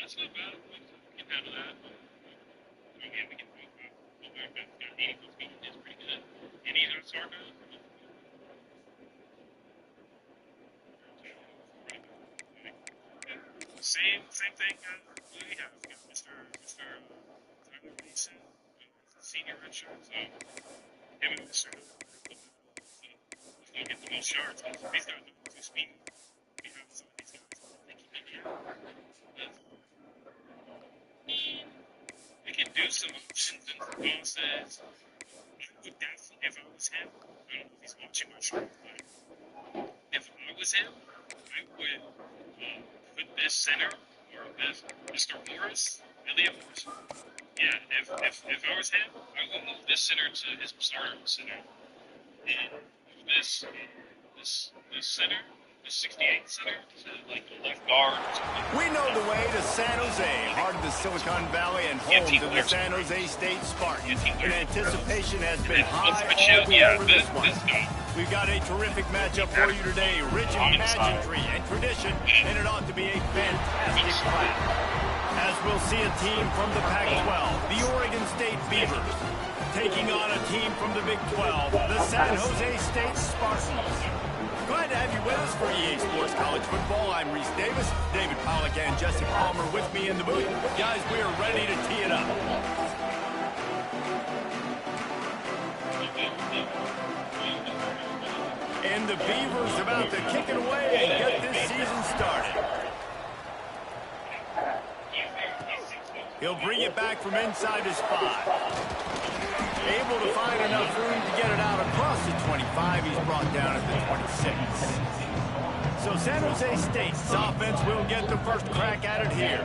That's not bad. We can handle that. Again, we can talk about fullback that's got 80 speed is pretty good. And he's on Sarko. Same thing we have. We got Mr. Tyler Mason, senior redshirt. So him and Mr. Let's not get the most yards. He's got no speed. We have some of these guys. I think he can get. We can do some options and bosses. I would definitely, if I was him, I don't know if he's watching my stream, but if I was him, I would put this center or this Mr. Morris, Elliot Morris. Yeah, if I was him, I would move this center to his starter center, and move this center, the 68 center, to like the left guard or something. We know the way to San Jose, heart of the Silicon Valley and home to the San Jose State Spartans. And anticipation has been high all over this one. We've got a terrific matchup for you today, rich in pageantry and tradition, and it ought to be a fantastic fight. As we'll see a team from the Pac-12, the Oregon State Beavers, taking on a team from the Big 12, the San Jose State Spartans. Glad to have you with us for EA Sports College Football. I'm Reese Davis, David Pollack and Jesse Palmer with me in the booth. Guys, we are ready to tee it up. And the Beavers about to kick it away and get this season started. He'll bring it back from inside his 5. Able to find enough room to get it out across the 25. He's brought down at the 26. So San Jose State's offense will get the first crack at it here.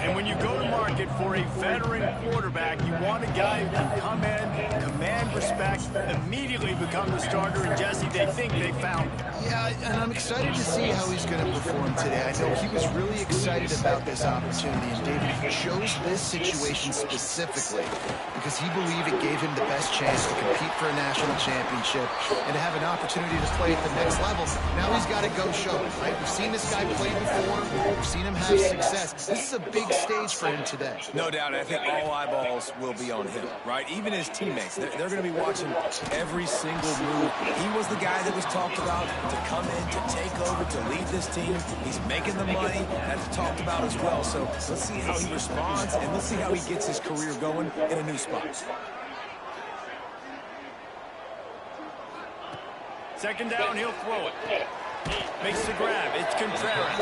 And when you go to market for a veteran quarterback, you want a guy who can come in, command respect, immediately become the starter. And Jesse, they think they found him. Yeah, and I'm excited to see how he's going to perform today. I know he was really excited about this opportunity, and David, he chose this situation specifically because he believed it gave him the best chance to compete for a national championship and to have an opportunity to play at the next level. Now he's got to go show it, right? We've seen this guy play before. We've seen him have success. This is a big stage for him today. No doubt. I think all eyeballs will be on him, right? Even his teammates. They're going to be watching every single move. He was the guy that was talked about to come in, to take over, to lead this team. He's making the money. That's talked about as well. So let's see how he responds, and let's see how he gets his career going in a new spot. Second down, he'll throw it. Makes the grab. It's Contreras.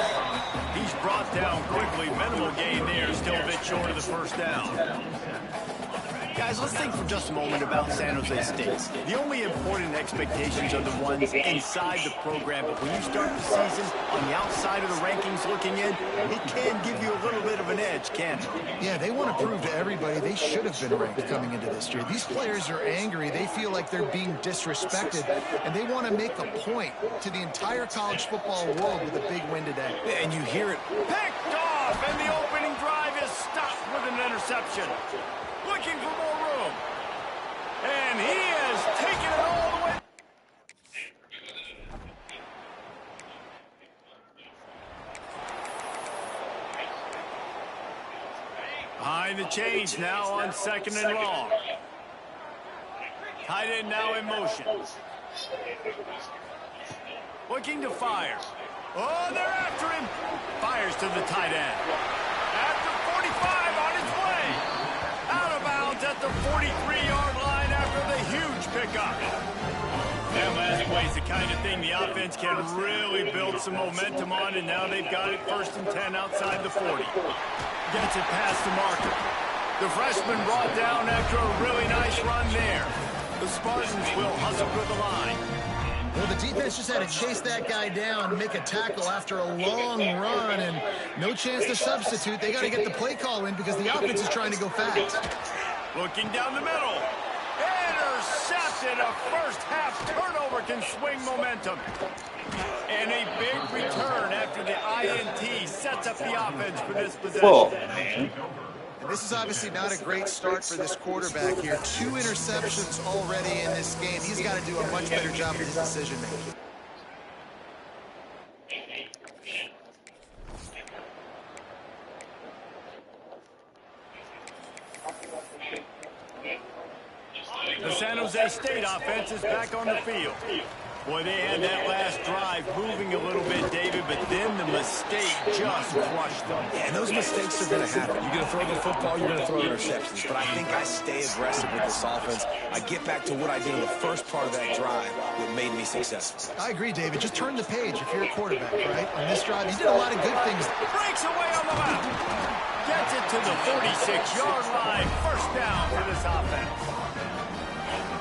He's brought down quickly. Minimal gain there. Still a bit short of the first down. Guys, let's think for just a moment about San Jose State. The only important expectations are the ones inside the program, but when you start the season on the outside of the rankings looking in, it can give you a little bit of an edge, can't it? Yeah, they want to prove to everybody they should have been ranked coming into this year. These players are angry. They feel like they're being disrespected, and they want to make a point to the entire college football world with a big win today. And you hear it. Picked off, and the opening drive is stopped with an interception. Looking for more room. And he has taken it all the way. Behind the chains now on 2nd and long. Tight end now in motion. Looking to fire. Oh, they're after him. Fires to the tight end. At the 45 on his way. Out of bounds at the 43-yard line after the huge pickup. And as always, the kind of thing the offense can really build some momentum on, and now they've got it 1st and 10 outside the 40. Gets it past the marker. The freshman brought down after a really nice run there. The Spartans will hustle to the line. Well, the defense just had to chase that guy down and make a tackle after a long run, and no chance to substitute. They got to get the play call in because the offense is trying to go fast. Looking down the middle. Intercepted. A first-half turnover can swing momentum. And a big return after the INT sets up the offense for this possession. And this is obviously not a great start for this quarterback here. 2 interceptions already in this game. He's got to do a much better job with his decision-making. The San Jose State offense is back on the field. Boy, they had that last drive moving a little bit, David, but then the mistake just crushed them. Yeah, and those mistakes are going to happen. You're going to throw the football, you're going to throw interceptions. But I think I stay aggressive with this offense. I get back to what I did in the first part of that drive that made me successful. I agree, David. Just turn the page if you're a quarterback, right? On this drive, he did a lot of good things. Breaks away on the left. Gets it to the 46-yard line. First down for this offense.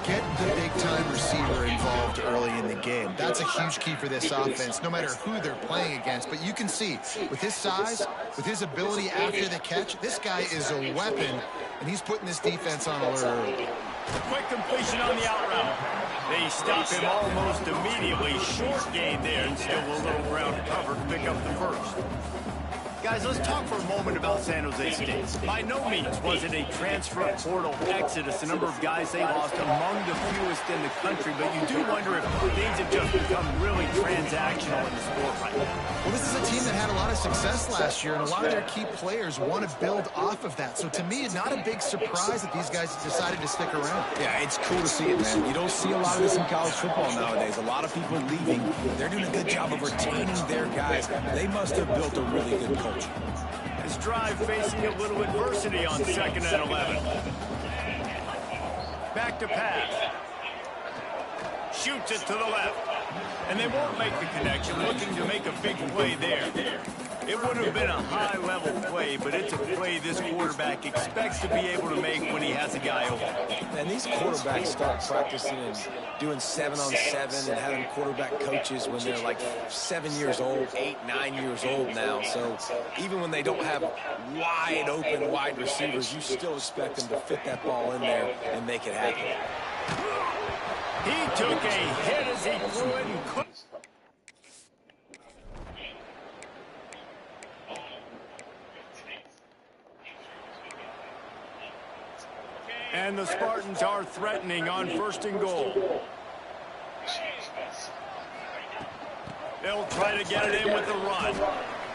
Get the big-time receiver involved early in the game. That's a huge key for this offense, no matter who they're playing against. But you can see, with his size, with his ability after the catch, this guy is a weapon, and he's putting this defense on alert early. Quick completion on the out route. They stop him almost immediately. Short gain there, and still a little ground cover to pick up the first. Guys, let's talk for a moment about San Jose State. By no means was it a transfer portal exodus, the number of guys they lost among the fewest in the country, but you do wonder if things have just become really transactional in the sport right now. Well, this is a team that had a lot of success last year, and a lot of their key players want to build off of that. So to me, it's not a big surprise that these guys decided to stick around. Yeah, it's cool to see it, man. You don't see a lot of this in college football nowadays. A lot of people leaving. They're doing a good job of retaining their guys. They must have built a really good culture. This drive facing a little adversity on 2nd and 11. Back to pass. Shoots it to the left. And they won't make the connection, looking to make a big play there. It would have been a high-level play, but it's a play this quarterback expects to be able to make when he has a guy open. And these quarterbacks start practicing and doing 7-on-7 and having quarterback coaches when they're like 7 years old, 8, 9 years old now. So even when they don't have wide open wide receivers, you still expect them to fit that ball in there and make it happen. He took a hit as he threw it and cooked. And the Spartans are threatening on 1st and goal. They'll try to get it in with the run.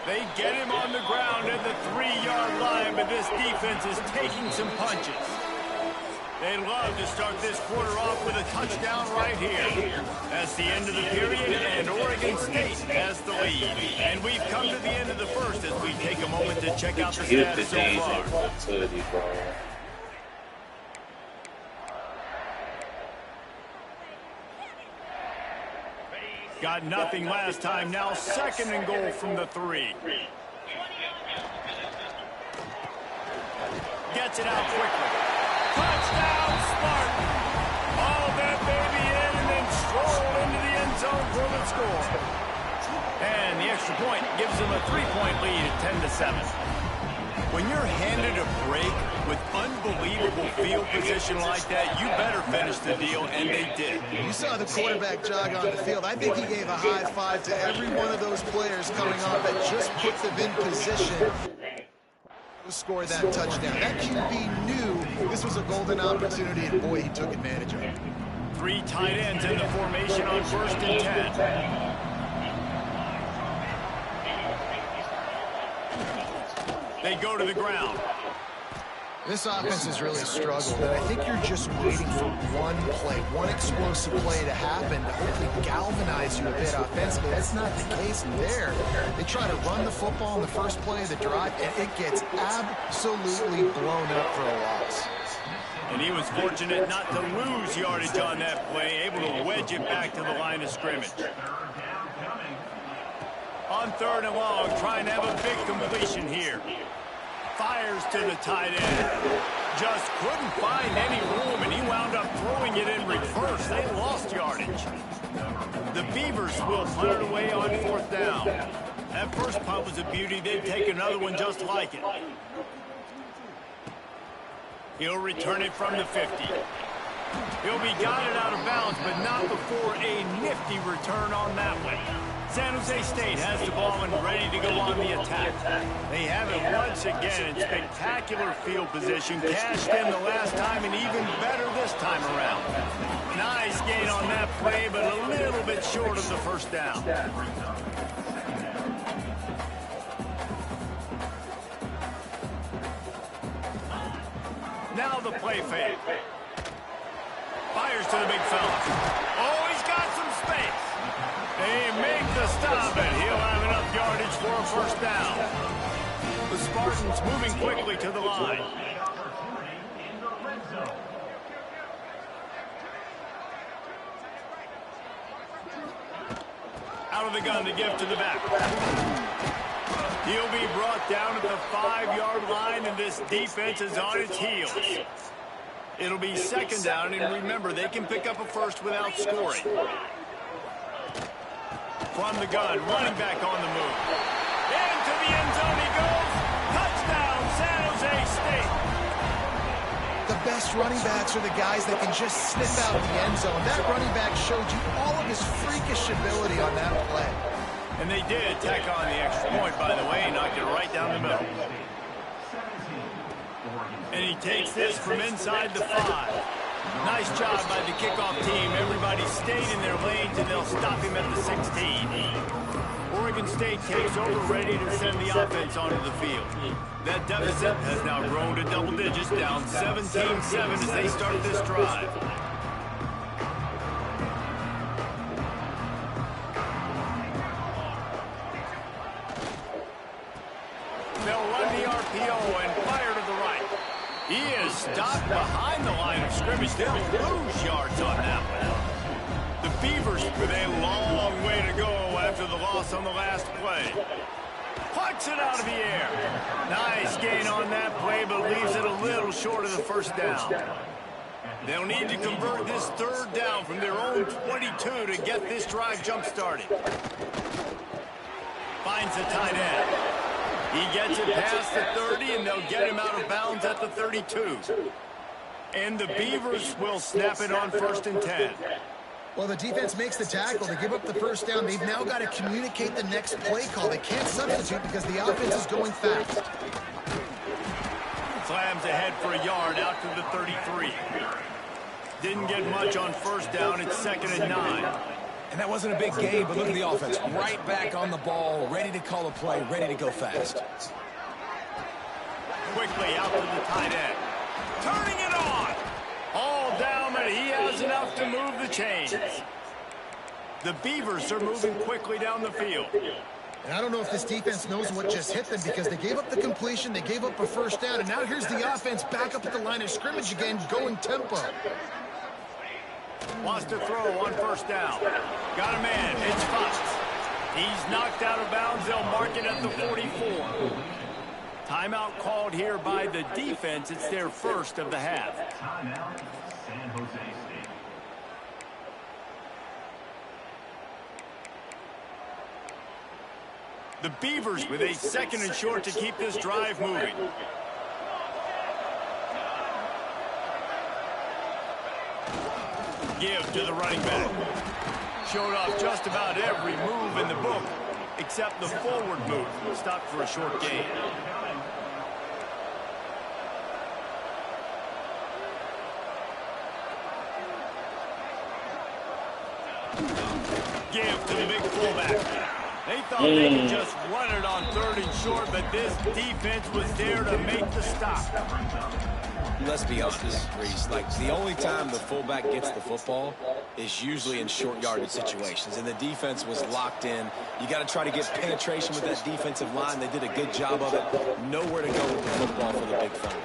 They get him on the ground at the 3-yard line, but this defense is taking some punches. They love to start this quarter off with a touchdown right here. That's the end of the period, and Oregon State has the lead. And we've come to the end of the first as we take a moment to check out the stats so far. Got nothing last time. Now 2nd and goal from the 3. Gets it out quickly. Touchdown, Spartan! All that baby in and then strolled into the end zone for the score. And the extra point gives them a 3-point lead at 10-7. When you're handed a break with unbelievable field position like that, you better finish the deal, and they did. You saw the quarterback jog on the field. I think he gave a high five to every one of those players coming off that just put them in position to score that touchdown. That QB knew this was a golden opportunity, and boy, he took advantage of it. 3 tight ends in the formation on 1st and 10. They go to the ground. This offense has really struggled, and I think you're just waiting for one play, one explosive play to happen to hopefully galvanize you a bit offensively. That's not the case there. They try to run the football in the first play of the drive, and it gets absolutely blown up for a loss. And he was fortunate not to lose yardage on that play, able to wedge it back to the line of scrimmage. On 3rd and long, trying to have a big completion here. Fires to the tight end. Just couldn't find any room, and he wound up throwing it in reverse. They lost yardage. The Beavers will punt it away on 4th down. That first punt was a beauty. They'd take another one just like it. He'll return it from the 50. He'll be guided out of bounds, but not before a nifty return on that one. San Jose State has the ball and ready to go on the attack. They have it once again in spectacular field position. Cashed in the last time and even better this time around. Nice gain on that play, but a little bit short of the first down. Now the play fake. Fires to the big fella. Oh, he's got some space. They make the stop, and he'll have enough yardage for a first down. The Spartans moving quickly to the line. Out of the gun to give to the back. He'll be brought down at the 5-yard line, and this defense is on its heels. It'll be second down, and remember, they can pick up a first without scoring. From the gun, running back on the move. Into the end zone he goes. Touchdown, San Jose State. The best running backs are the guys that can just sniff out the end zone. That running back showed you all of his freakish ability on that play. And they did tack on the extra point, by the way, and knocked it right down the middle. And he takes this from inside the 5. Nice job by the kickoff team. Everybody stayed in their lanes, and they'll stop him at the 16. Oregon State takes over, ready to send the offense onto the field. That deficit has now grown to double digits, down 17-7 as they start this drive. They'll run the RPO and fire to the right. He is stopped behind the line of scrimmage. They'll lose yards on that one. The Beavers with a long way to go after the loss on the last play. Puts it out of the air. Nice gain on that play, but leaves it a little short of the first down. They'll need to convert this third down from their own 22 to get this drive jump-started. Finds the tight end. He gets it past the 30, and they'll get him out of bounds at the 32. And the Beavers will snap it on 1st and 10. Well, the defense makes the tackle. They give up the first down. They've now got to communicate the next play call. They can't substitute because the offense is going fast. Slams ahead for a yard out to the 33. Didn't get much on first down. It's 2nd and 9. And that wasn't a big gain, but look at the offense. Right back on the ball, ready to call a play, ready to go fast. Quickly out to the tight end. Turning it on. All down, but he has enough to move the chains. The Beavers are moving quickly down the field. And I don't know if this defense knows what just hit them because they gave up the completion, they gave up a first down, and now here's the offense back up at the line of scrimmage again, going tempo. Wants to throw on first down. Got a man. It's Fox. He's knocked out of bounds. They'll mark it at the 44. Timeout called here by the defense. It's their first of the half. The Beavers with a 2nd and short to keep this drive moving. Give to the running back. Showed off just about every move in the book, except the forward move. Stopped for a short gain. Give to the big fullback. They thought they could just run it on 3rd and short, but this defense was there to make the stop. Let's be honest, Reese. Like, the only time the fullback gets the football is usually in short yardage situations, and the defense was locked in. You got to try to get penetration with that defensive line. They did a good job of it. Nowhere to go with the football for the big fella.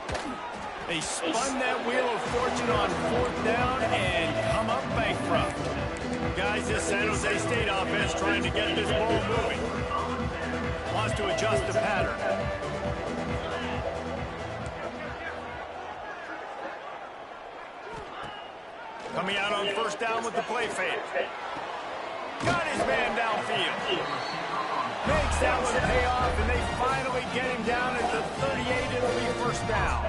They spun that wheel of fortune on 4th down and come up bankrupt. Guys, this San Jose State offense trying to get this ball moving. Wants to adjust the pattern. Coming out on first down with the play fake. Got his man downfield. Makes that one pay off, and they finally get him down at the 38. It'll be first down.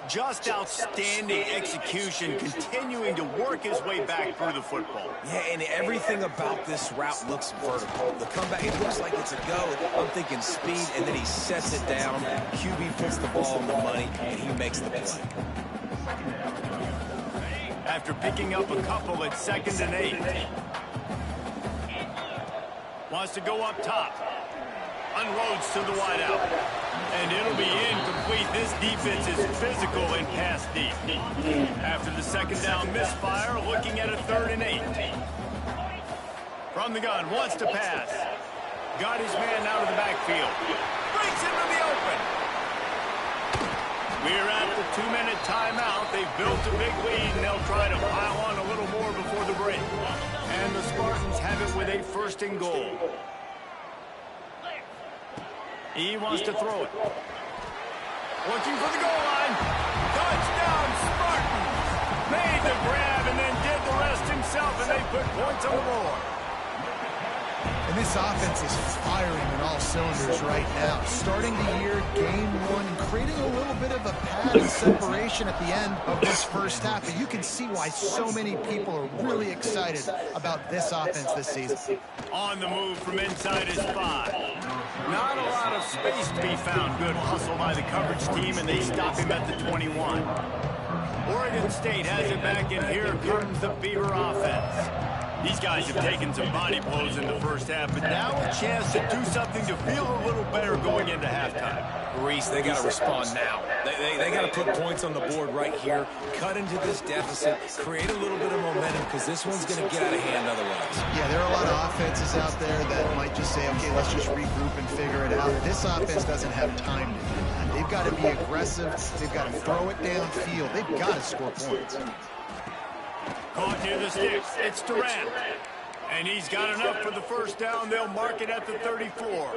Just outstanding execution, continuing to work his way back through the football. Yeah, and everything about this route looks vertical. The comeback, it looks like it's a go. I'm thinking speed, and then he sets it down. QB puts the ball on the money, and he makes the play. After picking up a couple at 2nd and 8. Wants to go up top. Unloads to the wideout. And it'll be incomplete This defense is physical and pass deep. After the second down misfire, looking at a 3rd and 8. From the gun, wants to pass. Got his man out of the backfield. Breaks into the open. We're at the 2-minute timeout. They've built a big lead, and they'll try to pile on a little more before the break. And the Spartans have it with a 1st and goal. He wants to throw it. Looking for the goal line. Touchdown, Spartans! Made the grab and then did the rest himself, and they put points on the board. And this offense is firing on all cylinders right now. Starting the year, game 1, and creating a little bit of a pad and separation at the end of this first half. But you can see why so many people are really excited about this offense this season. On the move from inside his 5. Not a lot of space to be found. Good hustle by the coverage team, and they stop him at the 21. Oregon State has it back, and here comes the Beaver offense. These guys have taken some body blows in the first half, but now a chance to do something to feel a little better going into halftime. Reese, they got to respond now. They got to put points on the board right here, cut into this deficit, create a little bit of momentum, because this one's going to get out of hand otherwise. Yeah, there are a lot of offenses out there that might just say, okay, let's just regroup and figure it out. This offense doesn't have time to do that. They've got to be aggressive. They've got to throw it downfield. They've got to score points. Caught near the sticks. It's Durant. And he's got enough for the 1st down. They'll mark it at the 34.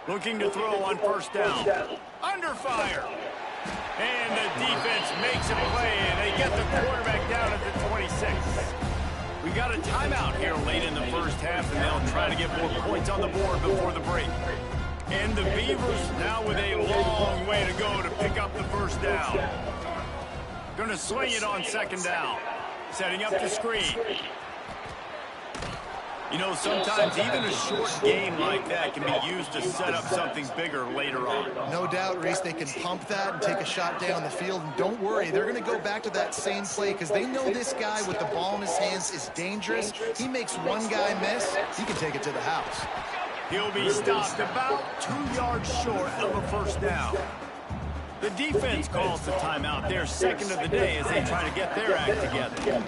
Looking to throw on 1st down. Under fire. And the defense makes a play, and they get the quarterback down at the 26. We got a timeout here late in the first half, and they'll try to get more points on the board before the break. And the Beavers now with a long way to go to pick up the 1st down. Going to swing it on 2nd down. Setting up the screen. You know, sometimes even a short game like that can be used to set up something bigger later on. No doubt, Reese, they can pump that and take a shot down the field. And don't worry, they're going to go back to that same play because they know this guy with the ball in his hands is dangerous. He makes one guy miss, he can take it to the house. He'll be stopped about 2 yards short of a 1st down. The defense calls the timeout, their 2nd of the day, as they try to get their act together.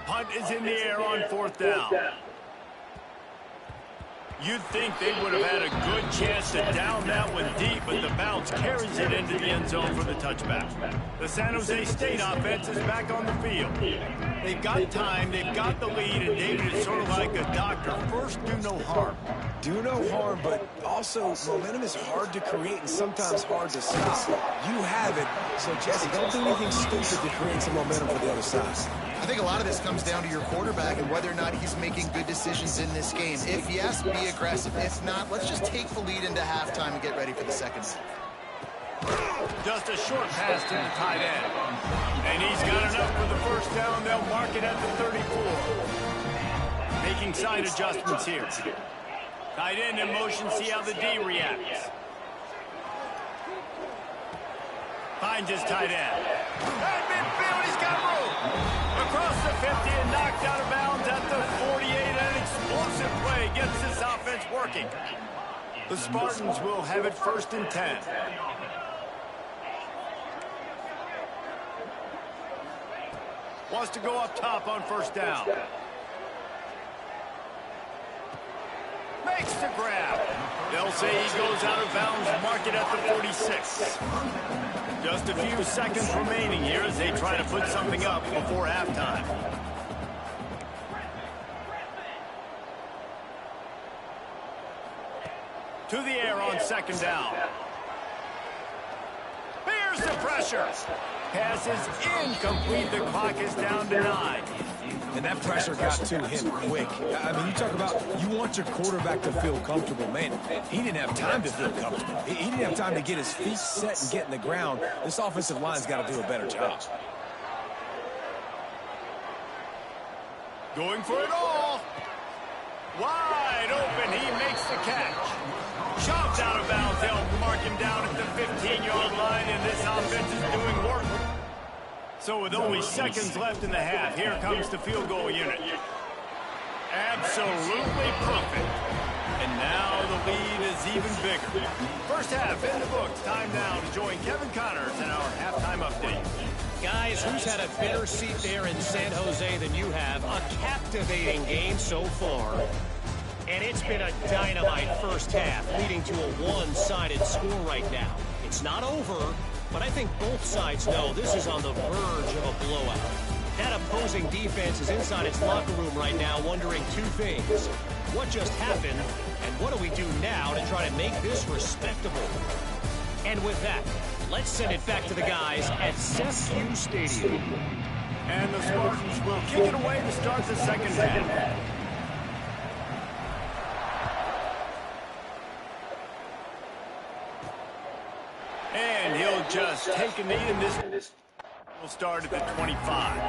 Punt is in the air on 4th down. You'd think they would have had a good chance to down that one deep, but the bounce carries it into the end zone for the touchback. The San Jose State offense is back on the field. They've got time, they've got the lead, and David is sort of like a doctor. First, do no harm. Do no harm, but also momentum is hard to create and sometimes hard to stop. You have it, so Jesse, don't do anything stupid to create some momentum for the other side. I think a lot of this comes down to your quarterback and whether or not he's making good decisions in this game. If yes, be aggressive. If not, let's just take the lead into halftime and get ready for the 2nd. Just a short pass to the tight end. And he's got enough for the 1st down. They'll mark it at the 34. Making side adjustments here. Tight end in motion, see how the D reacts. Finds his tight end. At midfield, he's got room. Across the 50 and knocked out of bounds at the 48. An explosive play gets this offense working. The Spartans will have it 1st and 10. Wants to go up top on 1st down. Makes the grab. They'll say he goes out of bounds, mark it at the 46. Just a few seconds remaining here as they try to put something up before halftime. To the air on 2nd down. Here's the pressure. Pass is incomplete. The clock is down to 9. And that pressure got to him quick. I mean, you talk about you want your quarterback to feel comfortable. Man, he didn't have time to feel comfortable. He didn't have time to get his feet set and get in the ground. This offensive line's got to do a better job. Going for it all. Wide open. He makes the catch. Shoved out of bounds. They'll mark him down at the 15-yard line, and this offense is doing work. So with only seconds left in the half, here comes the field goal unit. Absolutely perfect. And now the lead is even bigger. First half in the books. Time now to join Kevin Connors in our halftime update. Guys, who's had a better seat there in San Jose than you have? A captivating game so far. And it's been a dynamite first half, leading to a one-sided score right now. It's not over, but I think both sides know this is on the verge of a blowout. That opposing defense is inside its locker room right now wondering two things. What just happened, and what do we do now to try to make this respectable? And with that, let's send it back to the guys at CSU Stadium. And the Spartans will kick it away to start the second half. And he'll just take a knee, and this will start at the 25.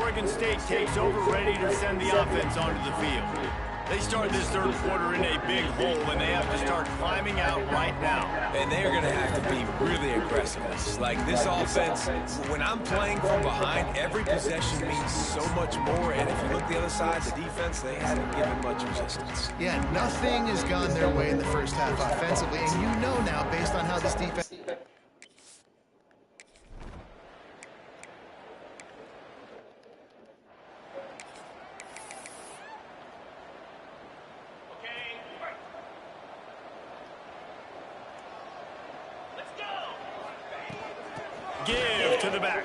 Oregon State takes over, ready to send the offense onto the field. They start this third quarter in a big hole, and they have to start climbing out right now. And they are going to have to be really aggressive. Like this offense, when I'm playing from behind, every possession means so much more. And if you look the other side, the defense, they haven't given much resistance. Yeah, nothing has gone their way in the first half offensively. And you know now, based on how this defense... Give to the back.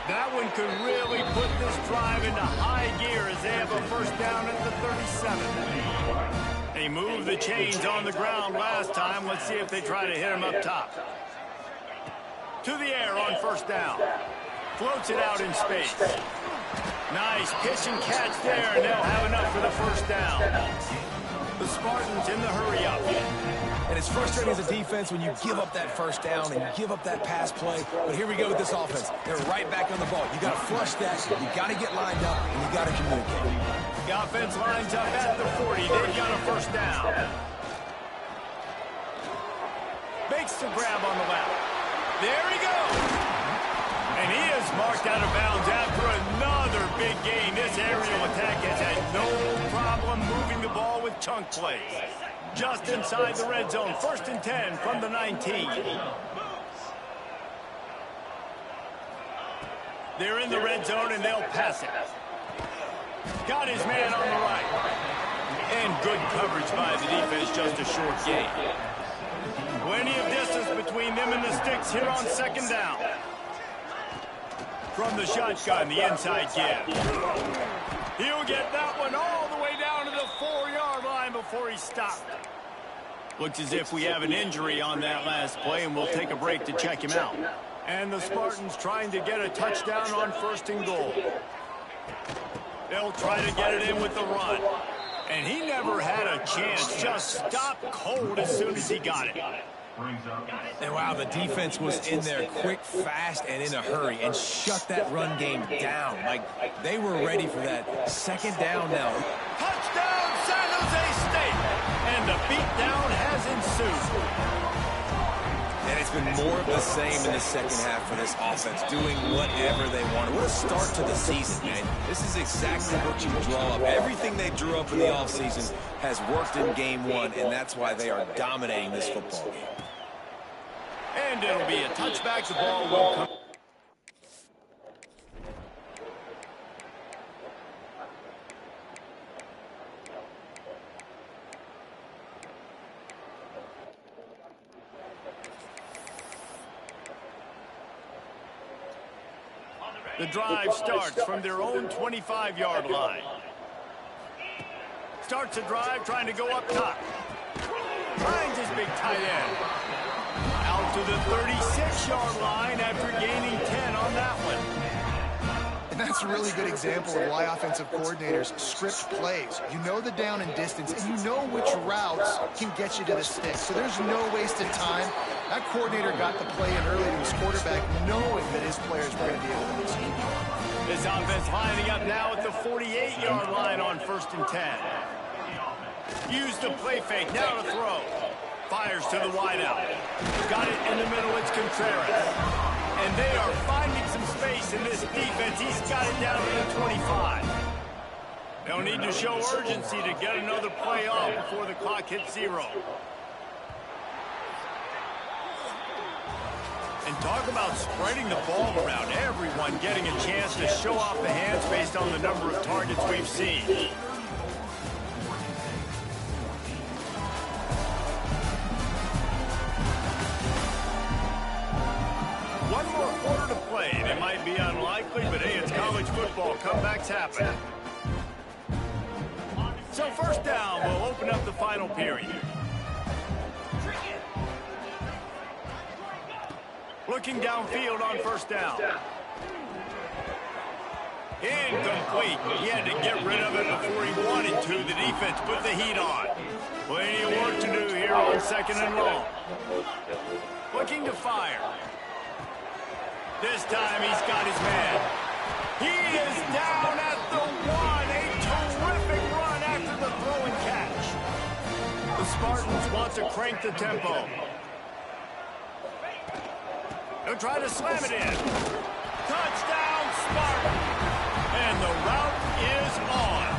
That one could really put this drive into high gear as they have a first down at the 37. They moved the chains on the ground last time. Let's see if they try to hit him up top. To the air on first down. Floats it out in space. Nice pitch and catch there, and they'll have enough for the first down. The Spartans in the hurry-up. And it's frustrating as a defense when you give up that first down and you give up that pass play. But here we go with this offense. They're right back on the ball. You got to flush that. You got to get lined up, and you got to communicate. The offense lines up at the 40. They've got a first down. Makes the grab on the left. There he goes. And he is marked out of bounds after another big gain. This aerial attack has had no problem moving the ball with chunk plays. Just inside the red zone, 1st and 10 from the 19. They're in the red zone, and they'll pass it. Got his man on the right. And good coverage by the defense, just a short gain. Plenty of distance between them and the sticks here on second down. From the shotgun, the inside give. He'll get that one all the way down to the 4-yard line before he stopped. Looks as if we have an injury on that last play, and we'll take a break to check him out. And the Spartans trying to get a touchdown on 1st and goal. They'll try to get it in with the run. And he never had a chance. Just stopped cold as soon as he got it. And wow, the defense was in there quick, fast, and in a hurry and shut that run game down. Like, they were ready for that second down now. Touchdown, San Jose State! And the beatdown has ensued. And it's been more of the same in the second half for this offense, doing whatever they want. What a start to the season, man. This is exactly what you draw up. Everything they drew up in the offseason has worked in game one, and that's why they are dominating this football game. And it'll be a touchback. The ball will come. The drive starts from their own 25-yard line. Starts a drive trying to go up top. Finds his big tight end. Out to the 36-yard line after gaining 10 on that one. And that's a really good example of why offensive coordinators script plays. You know the down and distance, and you know which routes can get you to the stick. So there's no wasted time. That coordinator got the play in early to his quarterback, knowing that his players were going to be able to execute. This offense lining up now at the 48-yard line on 1st and 10. Use the play fake, now to throw. Fires to the wideout. Got it in the middle, it's Contreras. And they are finding some space space in this defense. He's got it down to the 25. They'll need to show urgency to get another play off before the clock hits 0. And talk about spreading the ball around. Everyone getting a chance to show off the hands based on the number of targets we've seen. One more quarter to play, and it might be unlikely, but hey, it's college football. Comebacks happen. So first down, we'll open up the final period. Looking downfield on first down. Incomplete. He had to get rid of it before he wanted to. The defense put the heat on. Plenty of work to do here on second and long. Looking to fire. This time he's got his man. He is down at the 1. A terrific run after the throw and catch. The Spartans want to crank the tempo. They'll try to slam it in. Touchdown, Spartan. And the route is on.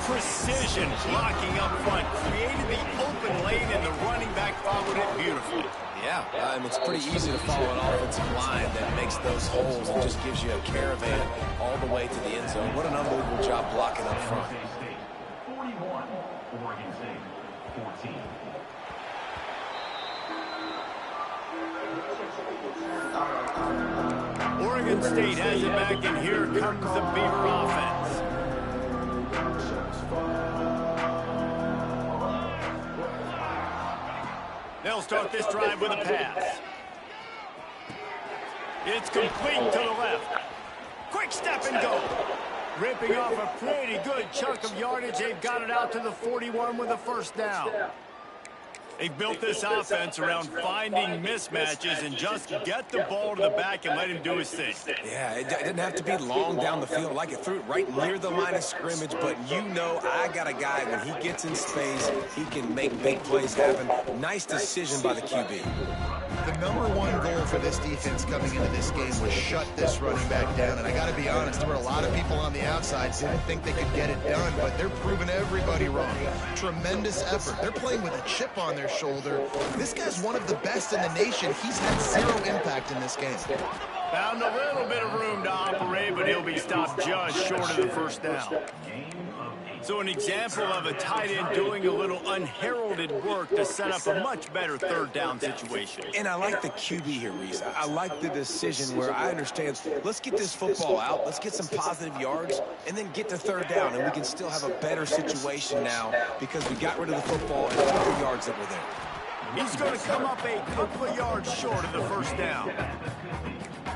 Precision blocking up front. Created the open lane, and the running back followed it beautifully. Yeah, it's pretty easy to follow an offensive line that makes those holes and just gives you a caravan all the way to the end zone. What an unbelievable job blocking up front. 41, Oregon State, 14. Oregon State has it back, and here comes the Beaver offense. They'll start this drive with a pass. It's complete to the left. Quick step and go. Ripping off a pretty good chunk of yardage. They've got it out to the 41 with a first down. They've built this offense around finding mismatches and just get the ball to the back and let him do his thing. Yeah, it didn't have to be long down the field. Like it threw it right near the line of scrimmage, but you know I got a guy, when he gets in space, he can make big plays happen. Nice decision by the QB. The #1 goal for this defense coming into this game was shut this running back down. And I got to be honest, there were a lot of people on the outside who didn't think they could get it done, but they're proving everybody wrong. Tremendous effort. They're playing with a chip on their shoulder. This guy's one of the best in the nation. He's had 0 impact in this game. Found a little bit of room to operate, but he'll be stopped just short of the first down. So an example of a tight end doing a little unheralded work to set up a much better third down situation. And I like the QB here, Reese. I like the decision where I understand, let's get this football out, let's get some positive yards, and then get to third down, and we can still have a better situation now because we got rid of the football and took the yards that were there. He's going to come up a couple of yards short of the first down.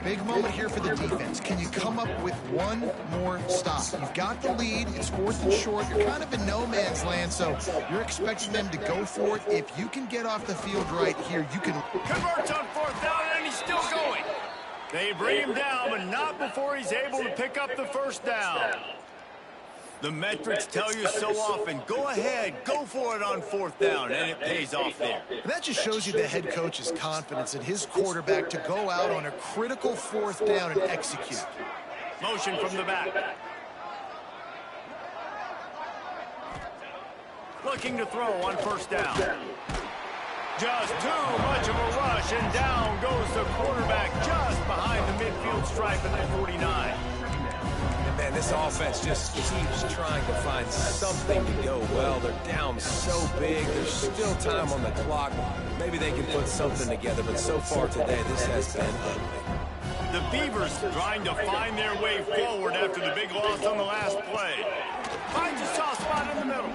Big moment here for the defense. Can you come up with one more stop? You've got the lead. It's 4th and short. You're kind of in no man's land, so you're expecting them to go for it. If you can get off the field right here, you can... Converts on 4th down, and he's still going. They bring him down, but not before he's able to pick up the first down. The metrics tell you so often, go ahead, go for it on 4th down, and it pays off there. And that just shows you the head coach's confidence in his quarterback to go out on a critical 4th down and execute. Motion from the back. Looking to throw on first down. Just too much of a rush, and down goes the quarterback just behind the midfield stripe at the 49. Man, this offense just keeps trying to find something to go well. They're down so big. There's still time on the clock. Maybe they can put something together, but so far today, this has been ugly. The Beavers trying to find their way forward after the big loss on the last play. Finds a soft spot in the middle.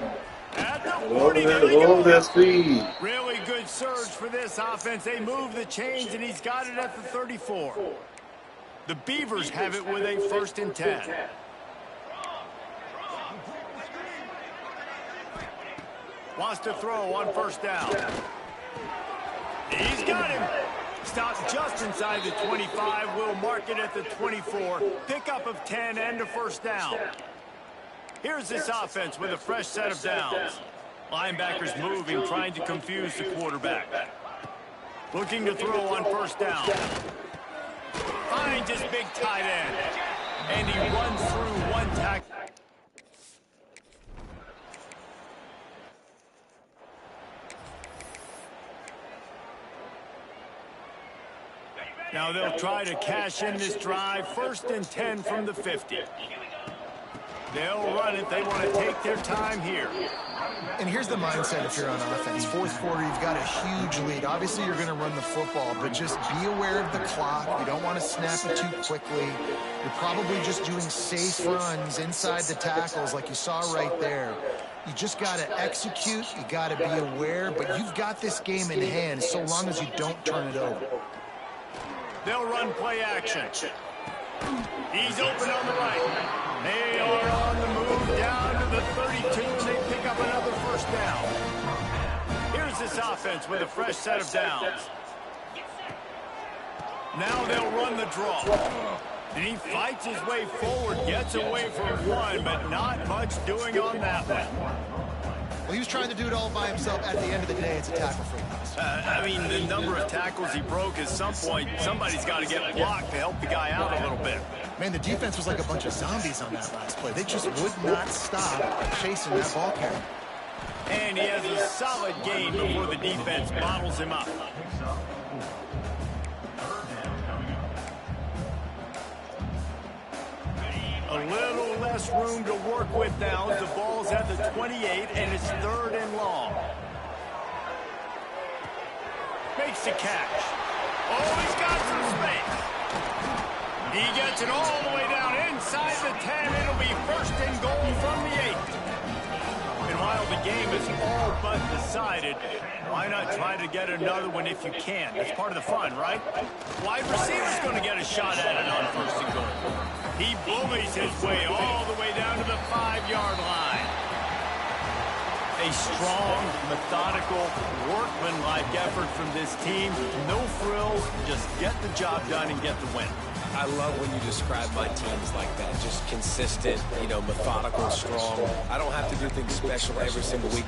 At the 40, love that speed. Really good surge for this offense. They move the chains, and he's got it at the 34. The Beavers have it with a 1st and 10. Wants to throw on first down. He's got him. Stopped just inside the 25. Will mark it at the 24. Pickup of 10 and a first down. Here's this offense with a fresh set of downs. Linebackers moving, trying to confuse the quarterback. Looking to throw on first down. finds his big tight end. And he runs through one tackle. Now they'll try to cash in this drive. 1st and 10 from the 50. They'll run it. They want to take their time here. And here's the mindset if you're on offense. 4th quarter, you've got a huge lead. Obviously, you're going to run the football, but just be aware of the clock. You don't want to snap it too quickly. You're probably just doing safe runs inside the tackles like you saw right there. You just got to execute. You got to be aware, but you've got this game in hand so long as you don't turn it over. They'll run play action. He's open on the right. They are on the move down to the 32, and they pick up another 1st down. Here's this offense with a fresh set of downs. Now they'll run the draw. And he fights his way forward, gets away from one, but not much doing on that one. Well, he was trying to do it all by himself. At the end of the day, it's a tackle for him. I mean, the number of tackles he broke, at some point, somebody's got to get blocked to help the guy out a little bit. Man, the defense was like a bunch of zombies on that last play. They just would not stop chasing that ball carrier. And he has a solid gain before the defense bottles him up. A little less room to work with now as the ball's at the 28, and it's 3rd and long. Makes the catch. Oh, he's got some space. He gets it all the way down inside the 10. It'll be 1st and goal from the 8. And while the game is all but decided, why not try to get another one if you can? That's part of the fun, right? Wide receiver's going to get a shot at it on 1st and goal. He bullies his way all the way down to the 5-yard line. A strong, methodical, workmanlike effort from this team. No frills, just get the job done and get the win. I love when you describe my teams like that. Just consistent, methodical, strong. I don't have to do things special every single week.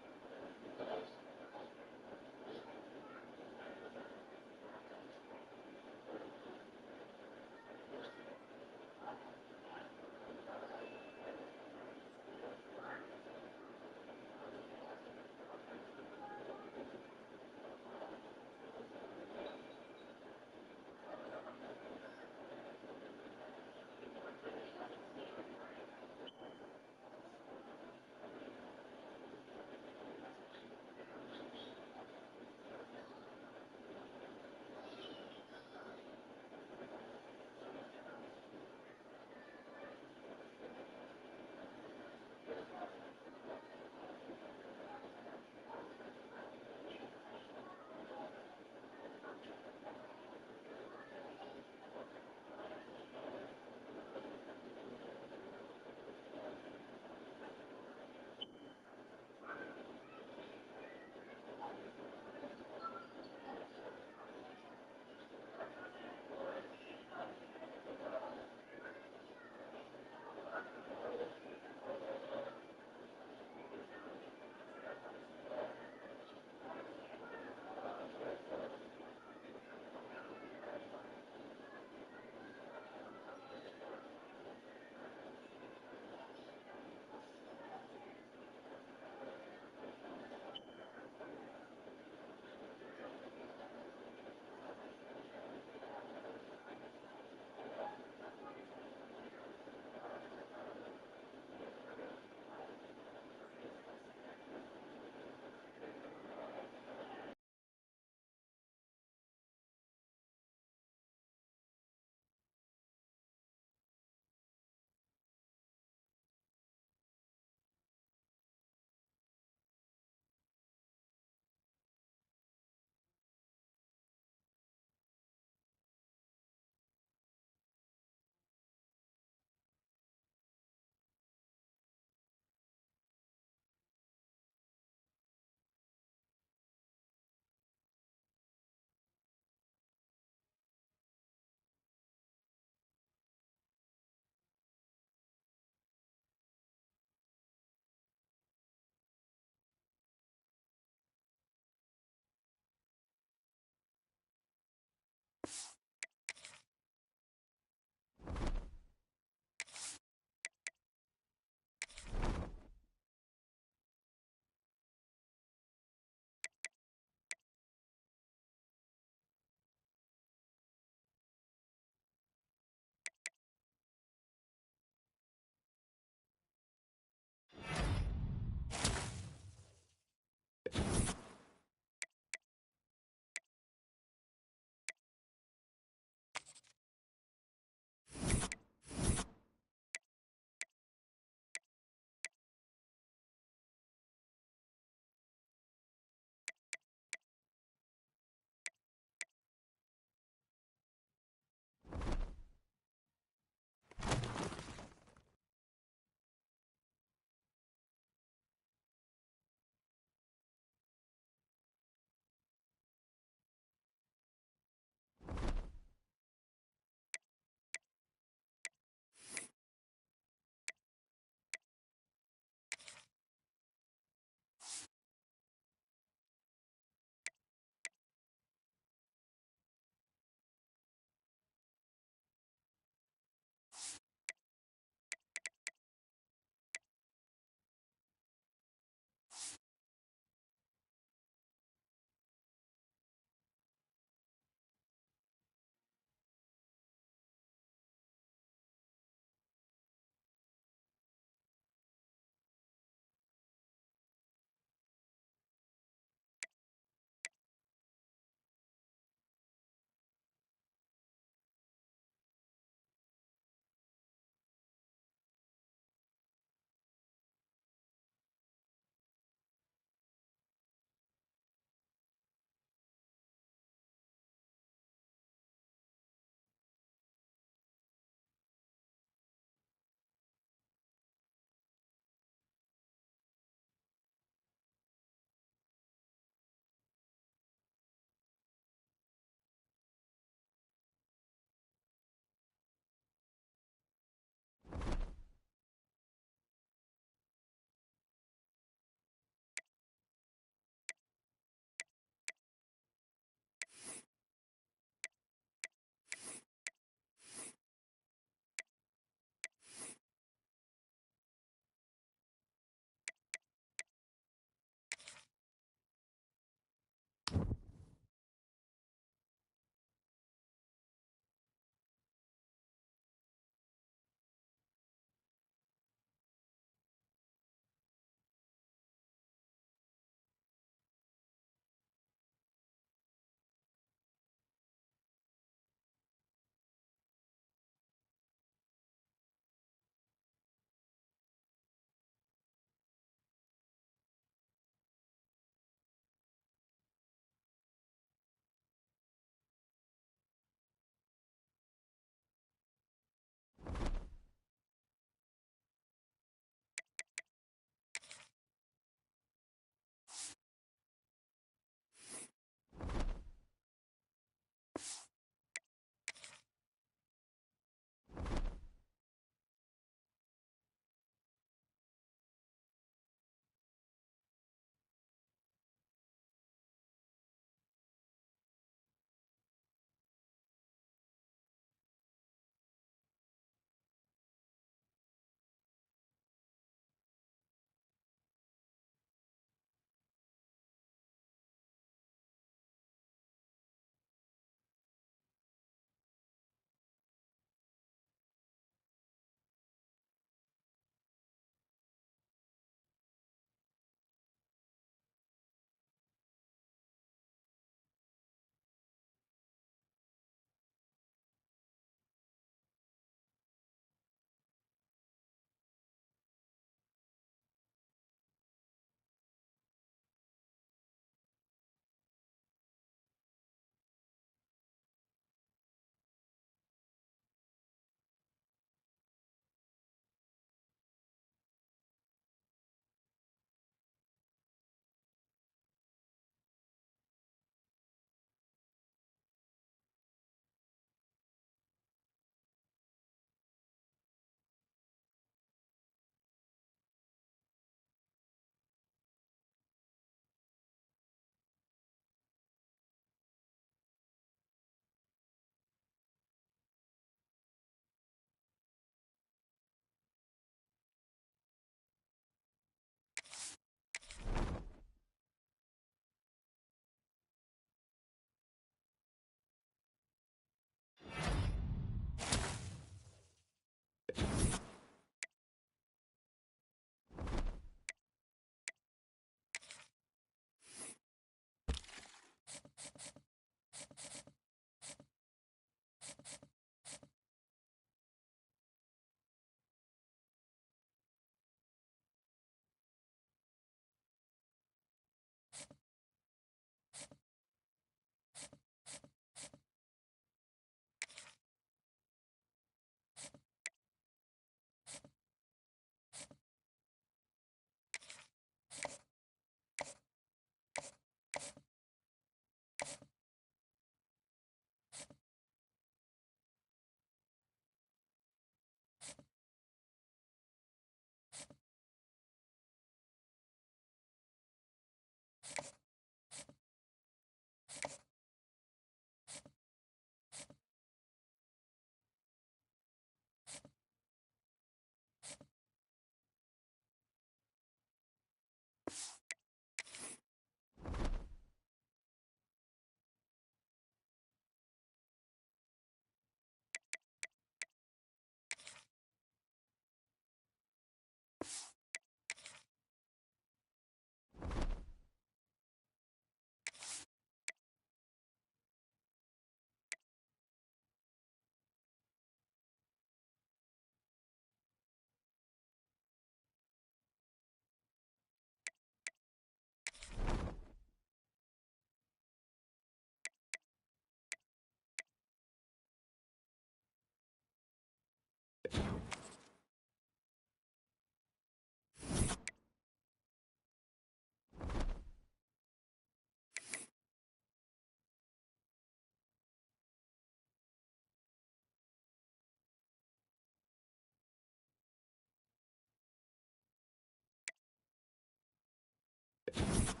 it.